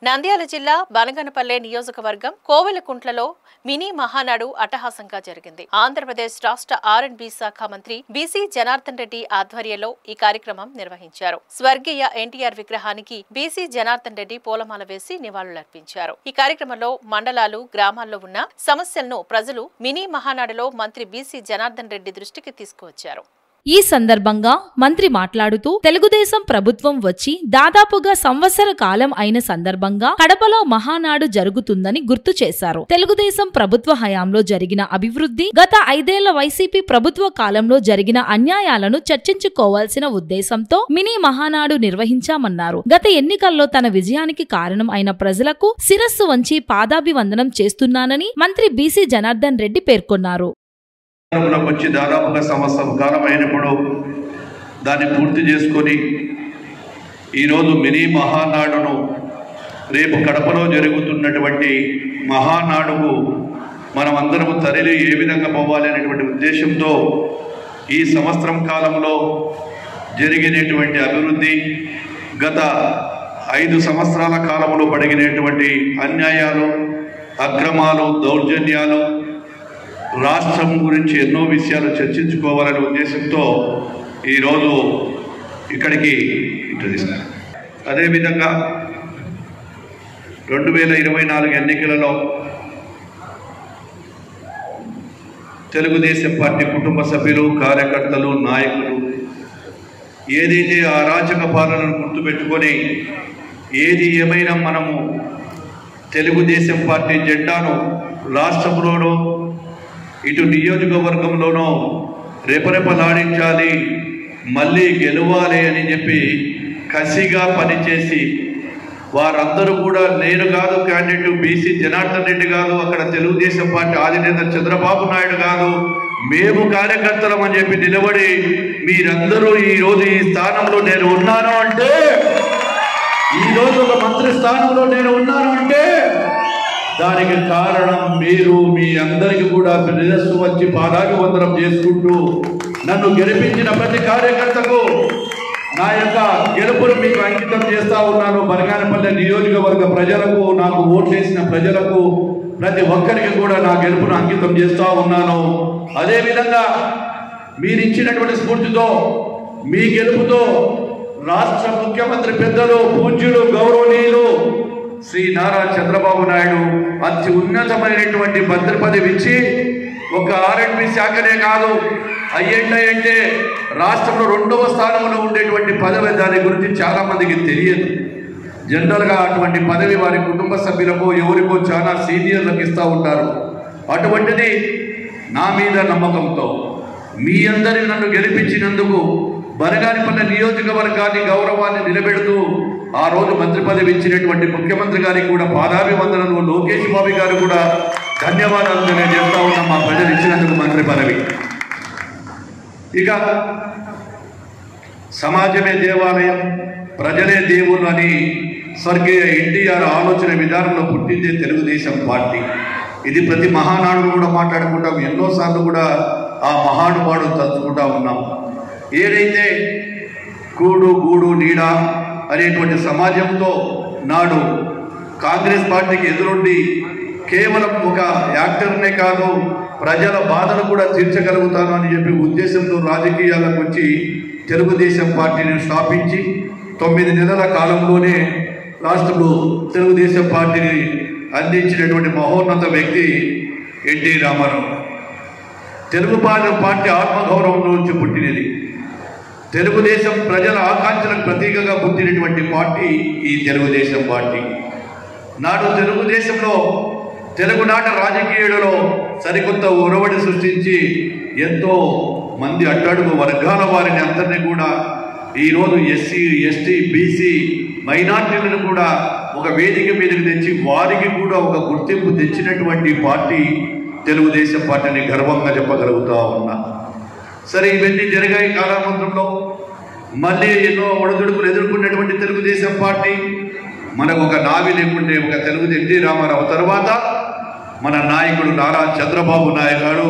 నంద్యాల జిల్లా బనగనపల్లె నియోజకవర్గం కోవెలకుంట్లలో మినీ మహానాడు అట్టహాసంగా జరిగింది. ఆంధ్రప్రదేశ్ రాష్ట్ర ఆర్&బి శాఖ మంత్రి బీసీ జనార్దన్ రెడ్డి ఆధ్వర్యంలో ఈ కార్యక్రమం నిర్వహించారు. స్వర్గీయ ఎన్టీఆర్ విగ్రహానికి బీసీ జనార్దన్ రెడ్డి పూలమాల వేసి నివాళులర్పించారు. ఈ కార్యక్రమంలో మండలాలు, గ్రామాల్లో ఉన్న సమస్యలను ప్రజలు మినీ మహానాడులో మంత్రి బీసీ జనార్దన్ రెడ్డి దృష్టికి తీసుకువచ్చారు. ఈ సందర్భంగా మంత్రి మాట్లాడుతూ తెలుగుదేశం ప్రభుత్వం వచ్చి దాదాపుగా సంవత్సర కాలం అయిన సందర్భంగా కడపలో మహానాడు జరుగుతుందని గుర్తు చేశారు. తెలుగుదేశం ప్రభుత్వ హయాంలో జరిగిన అభివృద్ధి, గత 5 ఏళ్ల వైసీపీ ప్రభుత్వ కాలంలో జరిగిన అన్యాయాలను చర్చించుకోవాల్సిన ఉద్దేశంతో మినీ మహానాడు నిర్వహించామన్నారు. గత ఎన్నికల్లో తన విజయానికి కారణం అయిన ప్రజలకు శిరస్సు వంచి పాదాభివందనం చేస్తున్నానని మంత్రి బీసీ జనార్దన్ రెడ్డి పేర్కొన్నారు. వచ్చి దాదాపుగా సంవత్సరం కాలం అయినప్పుడు దాన్ని పూర్తి చేసుకొని ఈరోజు మినీ మహానాడును రేపు కడపలో జరుగుతున్నటువంటి మహానాడుకు మనమందరము తరలి ఏ విధంగా పోవాలి అనేటువంటి ఉద్దేశంతో ఈ సంవత్సరం కాలంలో జరిగినటువంటి అభివృద్ధి, గత 5 సంవత్సరాల కాలంలో పడిగినటువంటి అన్యాయాలు, అక్రమాలు, దౌర్జన్యాలు, రాష్ట్రం గురించి ఎన్నో విషయాలు చర్చించుకోవాలనే ఉద్దేశంతో ఈరోజు ఇక్కడికి తీసుకున్నారు. అదేవిధంగా 2024 ఎన్నికలలో తెలుగుదేశం పార్టీ కుటుంబ సభ్యులు, కార్యకర్తలు, నాయకులు ఏదైతే అరాచక పాలనను గుర్తుపెట్టుకొని ఏది ఏమైనా మనము తెలుగుదేశం పార్టీ జెండాను రాష్ట్రంలోనూ ఇటు నియోజకవర్గంలోనూ రెపరెపలాడించాలి, మళ్ళీ గెలవాలి అని చెప్పి కసిగా పనిచేసి వారందరూ కూడా నేను కాదు క్యాండిడేట్ బీసీ జనార్దన్ రెడ్డి కాదు, అక్కడ తెలుగుదేశం పార్టీ అధినేత చంద్రబాబు నాయుడు కాదు, మేము కార్యకర్తలం అని చెప్పి నిలబడి మీరందరూ ఈరోజు ఈ స్థానంలో నేను ఉన్నాను అంటే, ఈరోజు ఒక మంత్రి స్థానంలో నేను ఉన్నాను అంటే దానికి కారణం మీరు. మీ అందరికీ కూడా శిరస్సు వచ్చి పాదాభివందనం చేసుకుంటూ నన్ను గెలిపించిన ప్రతి కార్యకర్తకు నా యొక్క గెలుపును మీకు అంకితం చేస్తా ఉన్నాను. బనగానపల్లె నియోజకవర్గ ప్రజలకు, నాకు ఓట్లేసిన ప్రజలకు, ప్రతి ఒక్కరికి కూడా నా గెలుపును అంకితం చేస్తూ ఉన్నాను. అదేవిధంగా మీరు ఇచ్చినటువంటి స్ఫూర్తితో, మీ గెలుపుతో రాష్ట్ర ముఖ్యమంత్రి పెద్దలు, పూజ్యులు, గౌరవనీయులు శ్రీ నారా చంద్రబాబు నాయుడు అతి ఉన్నతమైనటువంటి మంత్రి పదవి ఇచ్చి ఒక ఆర్&బి శాఖనే కాదు, అయ్యేంటే రాష్ట్రంలో 2వ స్థానంలో ఉండేటువంటి పదవి. దాని గురించి చాలా మందికి తెలియదు. జనరల్గా అటువంటి పదవి వారి కుటుంబ సభ్యులకు, ఎవరికో చాలా సీనియర్లకు ఇస్తూ ఉంటారు. అటువంటిది నా మీద నమ్మకంతో మీ అందరి నన్ను గెలిపించినందుకు బనగానపల్లె నియోజకవర్గాన్ని గౌరవాన్ని నిలబెడుతూ ఆ రోజు మంత్రి పదవి ఇచ్చినటువంటి ముఖ్యమంత్రి గారికి కూడా పాదాభివందనలు, లోకేష్ బాబు గారు కూడా ధన్యవాదాలు తెలియజేస్తా ఉన్నాం మా ప్రజలు ఇచ్చినందుకు మంత్రి పదవి. ఇక సమాజమే దేవాలయం, ప్రజలే దేవుళ్ళు అని స్వర్గీయ ఎన్టీఆర్ ఆలోచన విధానంలో పుట్టిందే తెలుగుదేశం పార్టీ. ఇది ప్రతి మహానాడు కూడా మాట్లాడుకుంటాం, ఎన్నోసార్లు కూడా ఆ మహానుభావుడు తలుచుకుంటా ఉన్నాం. ఏదైతే కూడు గూడు నీడ అనేటువంటి సమాజంతో నాడు కాంగ్రెస్ పార్టీకి ఎదురుండి కేవలం ఒక యాక్టర్నే కాదు, ప్రజల బాధను కూడా తీర్చగలుగుతాను అని చెప్పి ఉద్దేశంతో రాజకీయాలకు వచ్చి తెలుగుదేశం పార్టీని స్థాపించి 9 నెలల కాలంలోనే రాష్ట్రంలో తెలుగుదేశం పార్టీని అందించినటువంటి మహోన్నత వ్యక్తి ఎన్టీ రామారావు. తెలుగు పార్టీ ఆత్మగౌరవం నుంచి పుట్టినది. తెలుగుదేశం ప్రజల ఆకాంక్షలకు ప్రతీకగా పుట్టినటువంటి పార్టీ ఈ తెలుగుదేశం పార్టీ. నాడు తెలుగుదేశంలో తెలుగునాట రాజకీయాలలో సరికొత్త ఒరవడి సృష్టించి ఎంతో మంది అట్టడుగు వర్గాల వారిని అందరినీ కూడా ఈరోజు ఎస్సీ, ఎస్టీ, బీసీ, మైనార్టీలను కూడా ఒక వేదిక మీదకి తెచ్చి వారికి కూడా ఒక గుర్తింపు తెచ్చినటువంటి పార్టీ తెలుగుదేశం పార్టీని గర్వంగా చెప్పగలుగుతా ఉన్నా. సరే, ఇవన్నీ జరిగాయి కాలామంత్రంలో. మళ్ళీ ఎన్నో ఒడిదుడుకులు ఎదుర్కొన్నటువంటి తెలుగుదేశం పార్టీ మనకు ఒక నావి లేకుంటే ఒక ఎన్టీ రామారావు తర్వాత మన నాయకుడు నారా చంద్రబాబు నాయుడు గారు